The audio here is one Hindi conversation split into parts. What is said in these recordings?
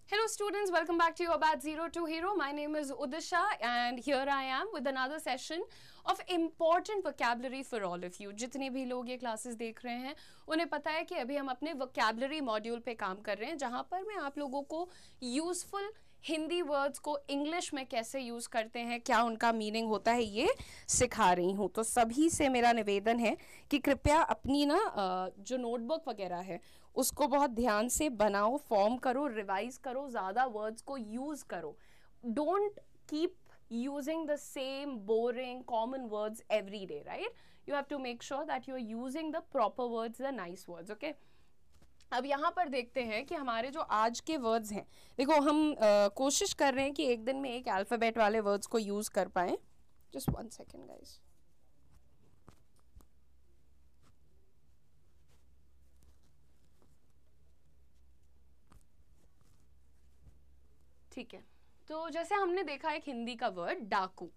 Hello students, welcome back to your Batch 0 to Hero. My name is Udisha and here I am with another session of important vocabulary for all of you. जितने भी लोग ये क्लासेस देख रहे हैं उन्हें पता है कि अभी हम अपने vocabulary मॉड्यूल पे काम कर रहे हैं जहाँ पर मैं आप लोगों को यूजफुल हिंदी वर्ड्स को इंग्लिश में कैसे यूज़ करते हैं, क्या उनका मीनिंग होता है, ये सिखा रही हूँ। तो सभी से मेरा निवेदन है कि कृपया अपनी ना जो नोटबुक वगैरह है उसको बहुत ध्यान से बनाओ, फॉर्म करो, रिवाइज करो, ज़्यादा वर्ड्स को यूज़ करो। Don't keep using the same boring common words every day, right? You have to make sure that you're using the proper words, the nice words, okay? अब यहाँ पर देखते हैं कि हमारे जो आज के वर्ड्स हैं, देखो हम कोशिश कर रहे हैं कि एक दिन में एक अल्फ़ाबेट वाले वर्ड्स को यूज़ कर पाएँ। Just 1 second guys. ठीक है, तो जैसे हमने देखा एक हिंदी का वर्ड डाकू।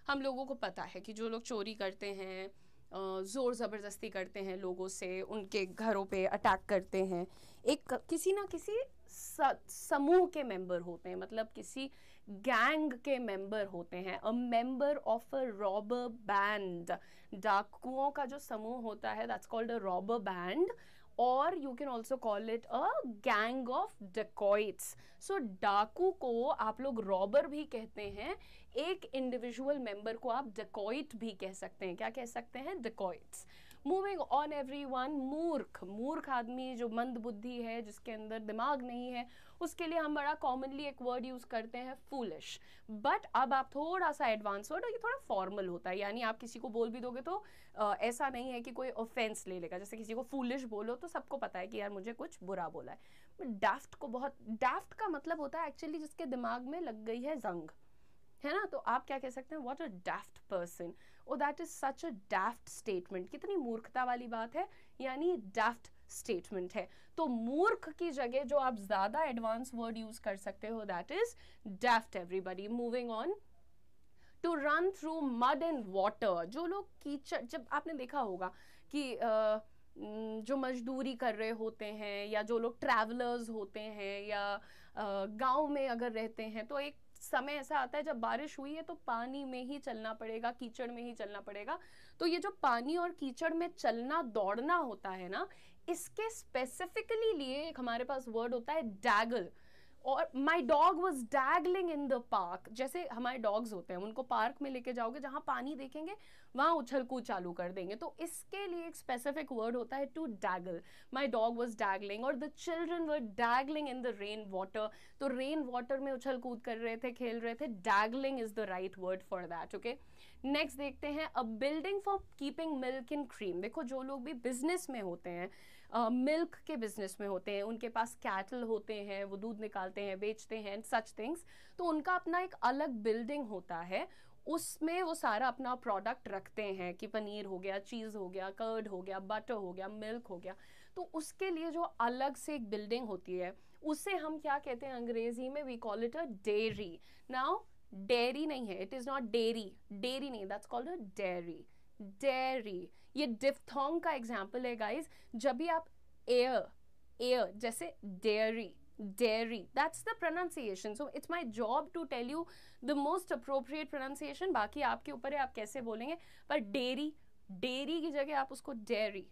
हम लोगों को पता है कि जो लोग चोरी करते हैं, ज़ोर ज़बरदस्ती करते हैं लोगों से, उनके घरों पे अटैक करते हैं, एक किसी ना किसी समूह के मेंबर होते हैं, मतलब किसी गैंग के मेंबर होते हैं, a member of a robber band. डाकुओं का जो समूह होता है that's called a robber band, और you can also call it a gang of dacoits. So डाकू को आप लोग रॉबर भी कहते हैं, एक इंडिविजुअल मेंबर को आप डेकॉइट भी कह सकते हैं। क्या कह सकते हैं? डेकॉइट्स। मूविंग ऑन एवरीवन, मूर्ख। मूर्ख आदमी जो मंद बुद्धि है, जिसके अंदर दिमाग नहीं है, उसके लिए हम बड़ा कॉमनली एक वर्ड यूज करते हैं फूलिश। बट अब आप थोड़ा सा एडवांस वर्ड, और ये थोड़ा फॉर्मल होता है, यानी आप किसी को बोल भी दोगे तो ऐसा नहीं है कि कोई ऑफेंस ले लेगा। जैसे किसी को फूलिश बोलो तो सबको पता है कि यार मुझे कुछ बुरा बोला है। बट डैफ्ट को बहुत, डैफ्ट का मतलब होता है एक्चुअली जिसके दिमाग में लग गई है जंग, है ना? तो आप क्या कह सकते हैं? What a daft person, oh that is such a daft statement. कितनी मूर्खता वाली बात है, यानी डैफ्ट स्टेटमेंट है। तो मूर्ख की जगह जो आप ज्यादा एडवांस वर्ड यूज कर सकते हो that is daft. Everybody, moving on. To run through mud and water. जो लोग कीचड़, जब आपने देखा होगा कि जो मजदूरी कर रहे होते हैं, या जो लोग ट्रैवलर्स होते हैं, या गांव में अगर रहते हैं, तो एक समय ऐसा आता है जब बारिश हुई है तो पानी में ही चलना पड़ेगा, कीचड़ में ही चलना पड़ेगा। तो ये जो पानी और कीचड़ में चलना दौड़ना होता है ना, इसके स्पेसिफिकली लिए एक हमारे पास वर्ड होता है डैगल। और my dog was daggling in the park. जैसे हमारे डॉग्स होते हैं, उनको पार्क में लेके जाओगे, जहां पानी देखेंगे वहां उछल कूद चालू कर देंगे। तो इसके लिए एक स्पेसिफिक वर्ड होता है to daggle. My dog was daggling, और the children were daggling in the rain water. तो रेन वाटर में उछल कूद कर रहे थे, खेल रहे थे। Daggling is the right word for that, okay. Next देखते हैं, a building for keeping milk in cream. देखो जो लोग भी बिजनेस में होते हैं, मिल्क के बिजनेस में होते हैं, उनके पास कैटल होते हैं, वो दूध निकालते हैं, बेचते हैं, सच थिंग्स, तो उनका अपना एक अलग बिल्डिंग होता है, उसमें वो सारा अपना प्रोडक्ट रखते हैं कि पनीर हो गया, चीज़ हो गया, कर्ड हो गया, बटर हो गया, मिल्क हो गया। तो उसके लिए जो अलग से एक बिल्डिंग होती है, उसे हम क्या कहते हैं अंग्रेजी में? We call it a dairy. Now dairy नहीं है, it is not dairy, dairy नहीं, that's called a dairy. Dairy, ये डिफ्थोंग का एग्जाम्पल है गाइज। जब भी आप एयर, एयर जैसे dairy, dairy, that's the pronunciation. So it's my job to tell you the most appropriate pronunciation. बाकी आपके ऊपर है आप कैसे बोलेंगे, पर dairy, dairy की जगह आप उसको dairy,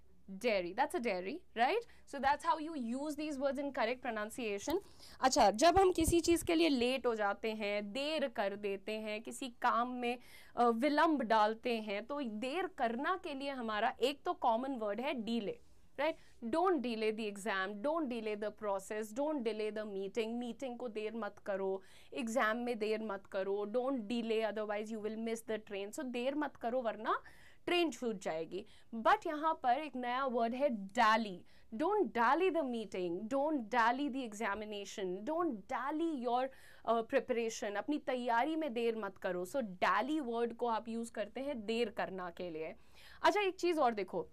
dairy, that's a dairy, right? So that's how you use these words in correct pronunciation. अच्छा, जब हम किसी चीज़ के लिए लेट हो जाते हैं, देर कर देते हैं, किसी काम में विलंब डालते हैं, तो देर करना के लिए हमारा एक तो कॉमन वर्ड है delay, right? Don't delay the exam, don't delay the process, don't delay the meeting. Meeting को देर मत करो, एग्जाम में देर मत करो, don't delay otherwise you will miss the train. So देर मत करो वरना ट्रेन छूट जाएगी। बट यहाँ पर एक नया वर्ड है dally. Don't dally the meeting, don't dally the examination, don't dally your preparation. अपनी तैयारी में देर मत करो। So dally वर्ड को आप यूज करते हैं देर करना के लिए। अच्छा, एक चीज और देखो,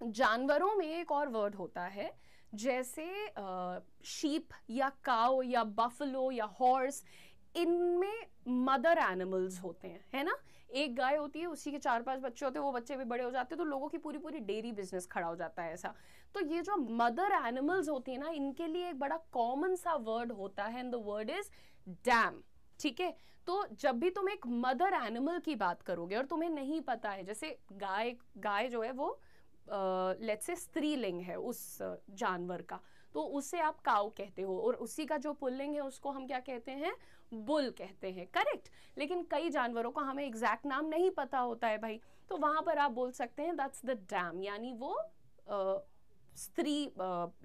जानवरों में एक और वर्ड होता है, जैसे शीप या काउ या बफलो या हॉर्स, इनमें मदर एनिमल्स होते हैं, है ना? एक गाय होती है, उसी के 4-5 बच्चे होते हैं, वो बच्चे भी बड़े हो जाते हैं, तो लोगों की पूरी पूरी डेयरी बिजनेस खड़ा हो जाता है ऐसा। तो ये जो मदर एनिमल्स होती है ना, इनके लिए एक बड़ा कॉमन सा वर्ड होता है, and the word is damn, ठीक है। तो जब भी तुम एक मदर एनिमल की बात करोगे और तुम्हें नहीं पता है, जैसे गाय जो है वो लेट्स से स्त्रीलिंग है उस जानवर का, तो उसे आप काऊ कहते हो, और उसी का जो पुल्लिंग है उसको हम क्या कहते हैं, बुल कहते हैं, करेक्ट। लेकिन कई जानवरों का हमें एग्जैक्ट नाम नहीं पता होता है भाई, तो वहां पर आप बोल सकते हैं दैट्स द डैम, यानी वो स्त्री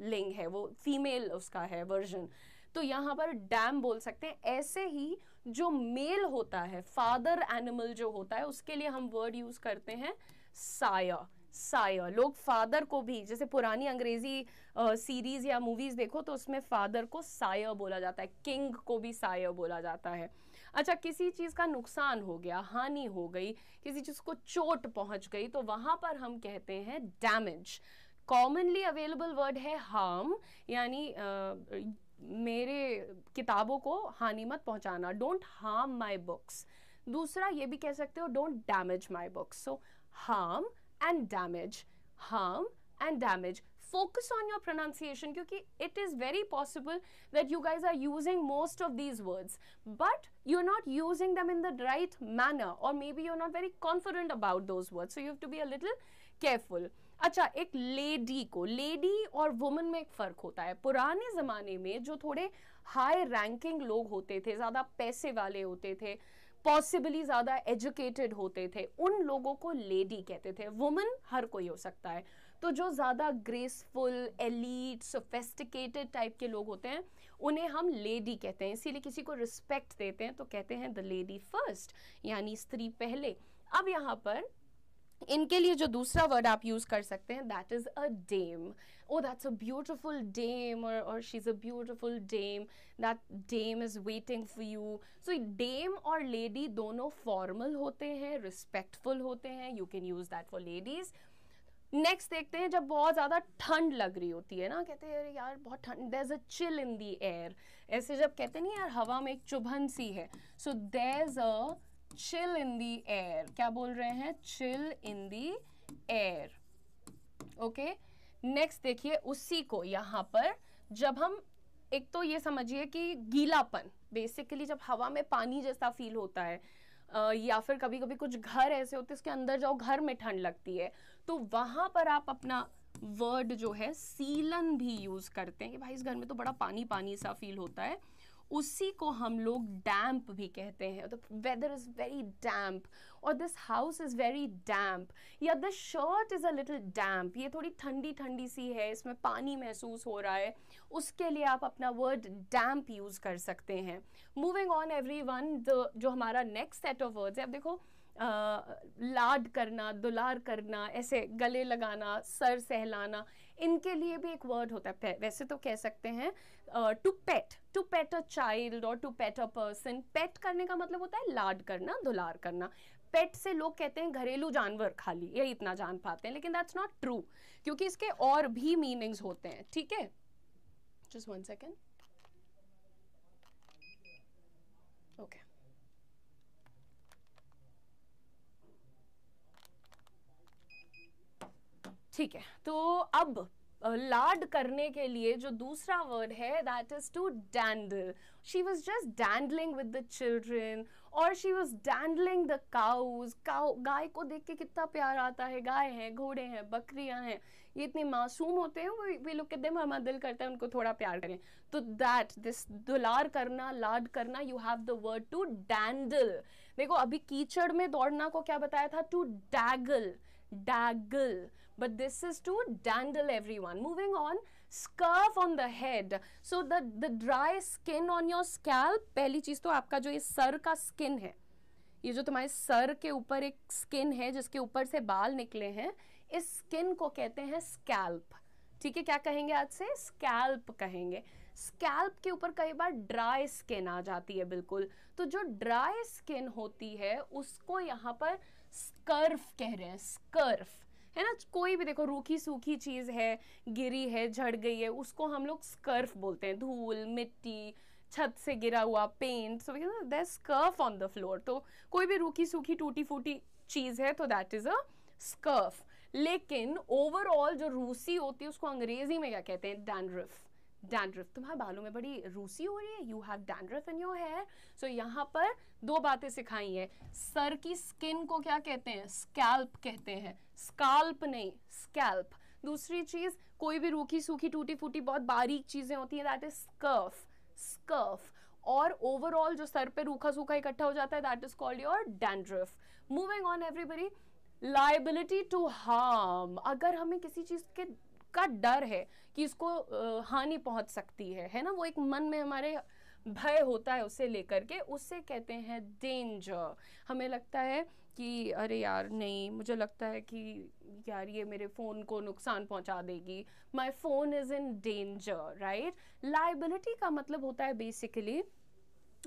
लिंग है, वो फीमेल उसका है वर्जन, तो यहाँ पर डैम बोल सकते हैं। ऐसे ही जो मेल होता है, फादर एनिमल जो होता है, उसके लिए हम वर्ड यूज करते हैं सायर। सायर, लोग फादर को भी, जैसे पुरानी अंग्रेजी सीरीज या मूवीज देखो तो उसमें फादर को सायर बोला जाता है, किंग को भी सायर बोला जाता है। अच्छा, किसी चीज का नुकसान हो गया, हानि हो गई, किसी चीज को चोट पहुंच गई, तो वहां पर हम कहते हैं डैमेज। कॉमनली अवेलेबल वर्ड है हार्म, यानी मेरे किताबों को हानि मत पहुंचाना, डोंट हार्म माई बुक्स। दूसरा ये भी कह सकते हो, don't damage my books. So harm and damage, harm and damage. Focus on your pronunciation, क्योंकि it is very possible that you guys are using most of these words, but you're not using them in the right manner, or maybe you're not very confident about those words, so you have to be a little careful. अच्छा, एक लेडी को, लेडी और वुमन में एक फर्क होता है। पुराने जमाने में जो थोड़े हाई रैंकिंग लोग होते थे, ज्यादा पैसे वाले होते थे, पॉसिबली ज्यादा एजुकेटेड होते थे, उन लोगों को लेडी कहते थे। वुमन हर कोई हो सकता है। तो जो ज्यादा ग्रेसफुल, एलीट, सोफिस्टिकेटेड टाइप के लोग होते हैं, उन्हें हम लेडी कहते हैं। इसीलिए किसी को रिस्पेक्ट देते हैं तो कहते हैं द लेडी फर्स्ट, यानी स्त्री पहले। अब यहाँ पर इनके लिए जो दूसरा वर्ड आप यूज कर सकते हैं, that is a dam. Oh, that's a beautiful dame, or she's a beautiful dame. That dame is waiting for you. So dame और lady दोनों formal होते हैं, respectful होते हैं. You can use that for ladies. Next देखते हैं, जब बहुत ज़्यादा ठंड लग रही होती है ना, कहते हैं यार बहुत ठंड, there's a chill in the air. ऐसे जब कहते नहीं यार हवा में एक चुभन सी है, so there's a chill in the air. क्या बोल रहे हैं, chill in the air. Okay, next देखिए, उसी को यहाँ पर जब हम, एक तो ये समझिए कि गीलापन, बेसिकली जब हवा में पानी जैसा फील होता है, या फिर कभी कभी कुछ घर ऐसे होते हैं उसके अंदर जाओ, घर में ठंड लगती है, तो वहां पर आप अपना वर्ड जो है सीलन भी यूज करते हैं कि भाई इस घर में तो बड़ा पानी पानी सा फील होता है। उसी को हम लोग डैम्प भी कहते हैं। The weather is very damp, और this house is very damp, या this shirt is a little damp, ये थोड़ी ठंडी ठंडी सी है, इसमें पानी महसूस हो रहा है, उसके लिए आप अपना वर्ड डैम्प यूज कर सकते हैं। मूविंग ऑन एवरीवन, जो हमारा नेक्स्ट सेट ऑफ वर्ड्स है, अब देखो लाड करना, दुलार करना, ऐसे गले लगाना, सर सहलाना, इनके लिए भी एक वर्ड होता है। वैसे तो कह सकते हैं टू पेट अ चाइल्ड और टू पेट अ पर्सन। पेट करने का मतलब होता है लाड करना, दुलार करना। पेट से लोग कहते हैं घरेलू जानवर खाली, ये इतना जान पाते हैं, लेकिन दैट्स नॉट ट्रू, क्योंकि इसके और भी मीनिंग्स होते हैं। ठीक है, जस्ट 1 सेकेंड। ओके, ठीक है, तो अब लाड करने के लिए जो दूसरा वर्ड है, that is to dandle. She was just dandling with the children, और she was dandling the cows. गाय को देख के कितना प्यार आता है, गाय हैं, घोड़े हैं, बकरियां हैं, ये इतने मासूम होते हैं, वी लुक एट देम, हमारा दिल करता है उनको थोड़ा प्यार करें। तो दैट दिस दुलार करना, लाड करना, you have the word to dandle. देखो अभी कीचड़ में दौड़ना को क्या बताया था, to daggle, daggle, but this is to dandle everyone. Moving on, scarf on the head. So the dry skin on your scalp, पहली चीज तो आपका जो ये सर का स्किन है, ये जो तुम्हारे सर के ऊपर एक स्किन है जिसके ऊपर से बाल निकले हैं, इस स्किन को कहते हैं स्कैल्प। ठीक है, क्या कहेंगे आज से, स्कैल्प कहेंगे। स्कैल्प के ऊपर कई बार ड्राई स्किन आ जाती है, बिल्कुल, तो जो ड्राई स्किन होती है उसको यहाँ पर स्कर्फ कह रहे हैं, स्कर्फ है ना। कोई भी देखो रूखी सूखी चीज है, गिरी है, झड़ गई है, उसको हम लोग स्कर्फ बोलते हैं। धूल, मिट्टी, छत से गिरा हुआ paint, so there is scarf on the floor. तो कोई भी रूखी सूखी टूटी फूटी चीज है तो दैट इज अ स्कर्फ। लेकिन ओवरऑल जो रूसी होती है उसको अंग्रेजी में क्या कहते हैं? डैंड्रफ। डैंड्रफ, तुम्हारे बालों में बड़ी रूसी हो रही है, you have dandruff in your hair. So यहाँ पर दो बातें सिखाई है। सर की स्किन को क्या कहते हैं? स्कैल्प कहते हैं, स्काल्प नहीं, स्कैल्प। दूसरी चीज, कोई भी रूखी सूखी टूटी फूटी बहुत बारीक चीजें होती हैं, दैट इज स्कर्फ, स्कर्फ। और ओवरऑल जो सर पे रूखा सूखा इकट्ठा हो जाता है, that is called your dandruff. Moving on everybody, liability to harm, अगर हमें किसी चीज के का डर है कि इसको हानि पहुंच सकती है ना, वो एक मन में हमारे भय होता है उसे लेकर के, उससे कहते हैं डेंजर। हमें लगता है कि अरे यार नहीं, मुझे लगता है कि यार ये मेरे फ़ोन को नुकसान पहुंचा देगी, my phone is in danger, right. Liability का मतलब होता है बेसिकली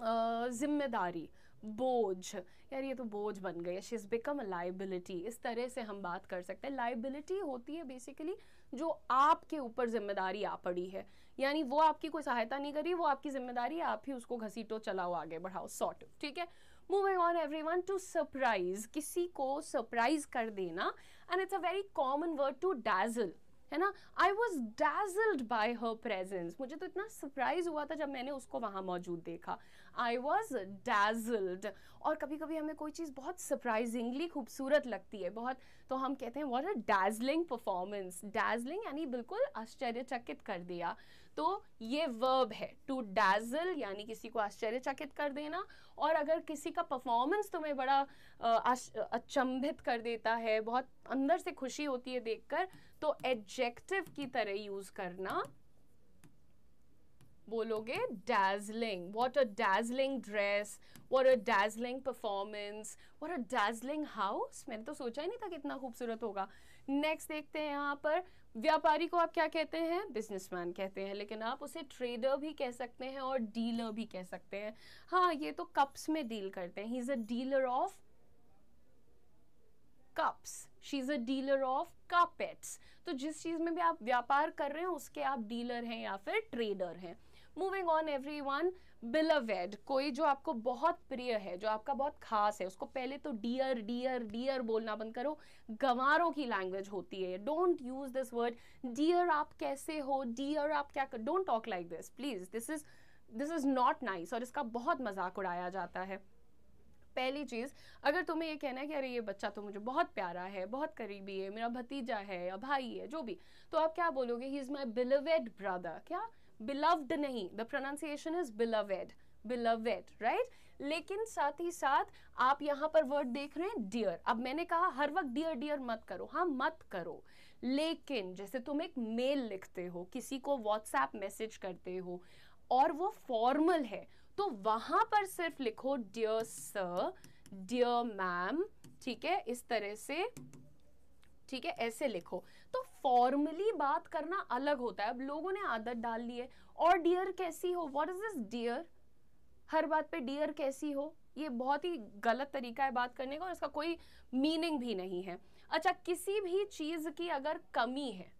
जिम्मेदारी, बोझ। यार ये तो बोझ बन गई है, she is become a liability, इस तरह से हम बात कर सकते हैं। लाइबिलिटी होती है बेसिकली जो आपके ऊपर जिम्मेदारी आ पड़ी है, यानी वो आपकी कोई सहायता नहीं करी, वो आपकी जिम्मेदारी है, आप ही उसको घसीटो, चलाओ, आगे बढ़ाओ, सॉर्ट, ठीक है। Moving on everyone, to surprise, किसी को सरप्राइज कर देना, and it's a very common word to dazzle, है ना। I was dazzled by her presence, मुझे तो इतना सरप्राइज हुआ था जब मैंने उसको वहाँ मौजूद देखा। I was dazzled. और कभी कभी हमें कोई चीज़ बहुत सरप्राइजिंगली खूबसूरत लगती है, बहुत, तो हम कहते हैं व्हाट अ डैज़लिंग परफॉर्मेंस। डैज़लिंग यानी बिल्कुल आश्चर्यचकित कर दिया, तो ये वर्ब है टू डैज़ल, यानी किसी को आश्चर्यचकित कर देना। और अगर किसी का परफॉर्मेंस तुम्हें बड़ा अचंभित कर देता है, बहुत अंदर से खुशी होती है देखकर, तो एडजेक्टिव की तरह यूज करना, बोलोगे dazzling, what a dazzling dress, what a dazzling performance, what a dazzling house। मैंने तो सोचा ही नहीं था कितना खूबसूरत होगा। नेक्स्ट देखते हैं यहाँ पर, व्यापारी को आप क्या कहते हैं? बिजनेसमैन कहते हैं, लेकिन आप उसे ट्रेडर भी कह सकते हैं और डीलर भी कह सकते हैं। हाँ, ये तो कप्स में डील करते हैं, he is a dealer of cups, she is a dealer of carpets. तो जिस चीज में भी आप व्यापार कर रहे हैं उसके आप डीलर हैं या फिर ट्रेडर हैं। मूविंग ऑन एवरीवन, बिलवेड, कोई जो आपको बहुत प्रिय है, जो आपका बहुत खास है, उसको पहले तो डियर डियर डियर बोलना बंद करो, गंवारों की लैंग्वेज होती है, don't use this word. Dear आप कैसे हो, डियर आप क्या कर, don't talk like this please, this is not nice, और इसका बहुत मजाक उड़ाया जाता है। पहली चीज, अगर तुम्हें ये कहना है कि अरे ये बच्चा तो मुझे बहुत प्यारा है, बहुत करीबी है, मेरा भतीजा है या भाई है, जो भी, तो आप क्या बोलोगे? He is my beloved brother. क्या? बिलव्ड नहीं, the pronunciation is beloved, beloved, right. लेकिन साथ ही साथ आप यहाँ पर वर्ड देख रहे हैं डियर। अब मैंने कहा हर वक्त डियर डियर मत करो, हाँ मत करो, लेकिन जैसे तुम एक मेल लिखते हो, किसी को व्हाट्सएप मैसेज करते हो और वो फॉर्मल है, तो वहां पर सिर्फ लिखो डियर सर, डियर मैम, ठीक है, इस तरह से, ठीक है, ऐसे लिखो। तो फॉर्मली बात करना अलग होता है। अब लोगों ने आदत डाल ली है, और डियर कैसी हो, व्हाट इज दिस डियर, हर बात पे डियर कैसी हो, ये बहुत ही गलत तरीका है बात करने का, और इसका कोई मीनिंग भी नहीं है। अच्छा, किसी भी चीज की अगर कमी है,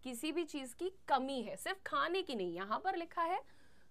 किसी भी चीज की कमी है, सिर्फ खाने की नहीं, यहां पर लिखा है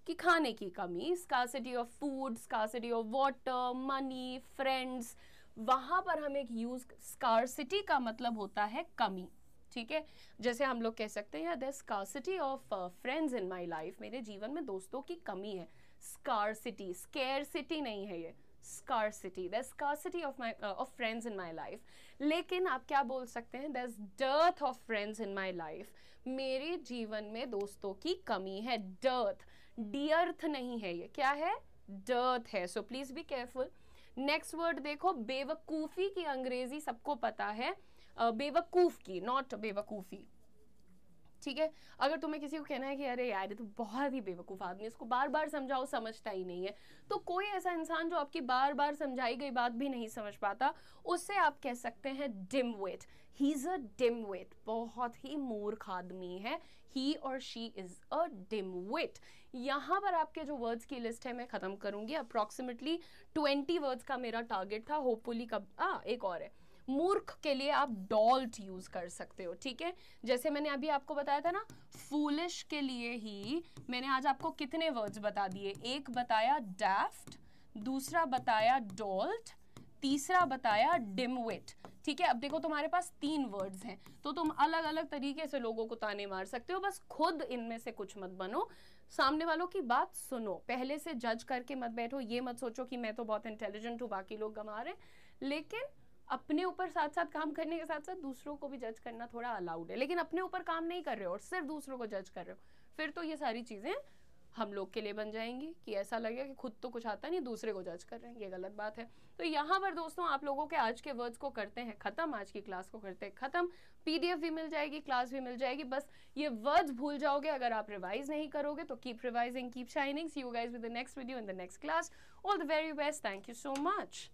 कि खाने की कमी, scarcity of food, scarcity of water, money, friends, वहां पर हम एक यूज, स्कार्सिटी का मतलब होता है कमी, ठीक है। जैसे हम लोग कह सकते हैं there scarcity of friends in my life, मेरे जीवन में दोस्तों की कमी है। स्कार्सिटी, स्केयरसिटी नहीं है ये, scarcity, there scarcity of friends in my life. लेकिन आप क्या बोल सकते हैं? There is dearth of friends in my life, मेरे जीवन में दोस्तों की कमी है। डर्थ, डियर्थ नहीं है ये, क्या है? डर्थ है। So please be careful. Next word देखो, बेवकूफी की अंग्रेजी सबको पता है, बेवकूफ की, नॉट बेवकूफी, ठीक है। अगर तुम्हें किसी को कहना है कि अरे यार ये तो बहुत ही बेवकूफ आदमी, इसको बार बार समझाओ समझता ही नहीं है, तो कोई ऐसा इंसान जो आपकी बार बार समझाई गई बात भी नहीं समझ पाता, उससे आप कह सकते हैं डिमविट, ही इज अ डिमविट, बहुत ही मूर्ख आदमी है, ही और शी इज अ डिमविट। यहाँ पर आपके जो वर्ड्स की लिस्ट है मैं खत्म करूंगी, अप्रॉक्सीमेटली 20 वर्ड्स का मेरा टारगेट था, होपफुली कब एक और है। मूर्ख के लिए आप डॉल्ट यूज कर सकते हो, ठीक है। जैसे मैंने अभी आपको बताया था ना, फूलिश के लिए ही मैंने आज आपको कितने वर्ड्स बता दिए, एक बताया डैफ्ट, दूसरा बताया डॉल्ट, तीसरा बताया डिमविट। ठीक है, अब देखो तुम्हारे पास 3 वर्ड्स हैं, तो तुम अलग अलग तरीके से लोगों को ताने मार सकते हो, बस खुद इनमें से कुछ मत बनो। सामने वालों की बात सुनो, पहले से जज करके मत बैठो, ये मत सोचो कि मैं तो बहुत इंटेलिजेंट हूँ, बाकी लोग गंवा रहे हैं। लेकिन अपने ऊपर साथ साथ काम करने के साथ साथ दूसरों को भी जज करना थोड़ा अलाउड है। लेकिन अपने ऊपर काम नहीं कर रहे हो और सिर्फ दूसरों को जज कर रहे हो, फिर तो ये सारी चीजें हम लोग के लिए बन जाएंगी कि ऐसा लगेगा कि खुद तो कुछ आता नहीं, दूसरे को जज कर रहे हैं, ये गलत बात है। तो यहाँ पर दोस्तों आप लोगों के आज के वर्ड्स को करते हैं खत्म, आज की क्लास को करते हैं खत्म। पीडीएफ भी मिल जाएगी, क्लास भी मिल जाएगी, बस ये वर्ड्स भूल जाओगे अगर आप रिवाइज नहीं करोगे। तो keep revising, keep shining, see you guys with the next video in the next class. All the very best, thank you so much.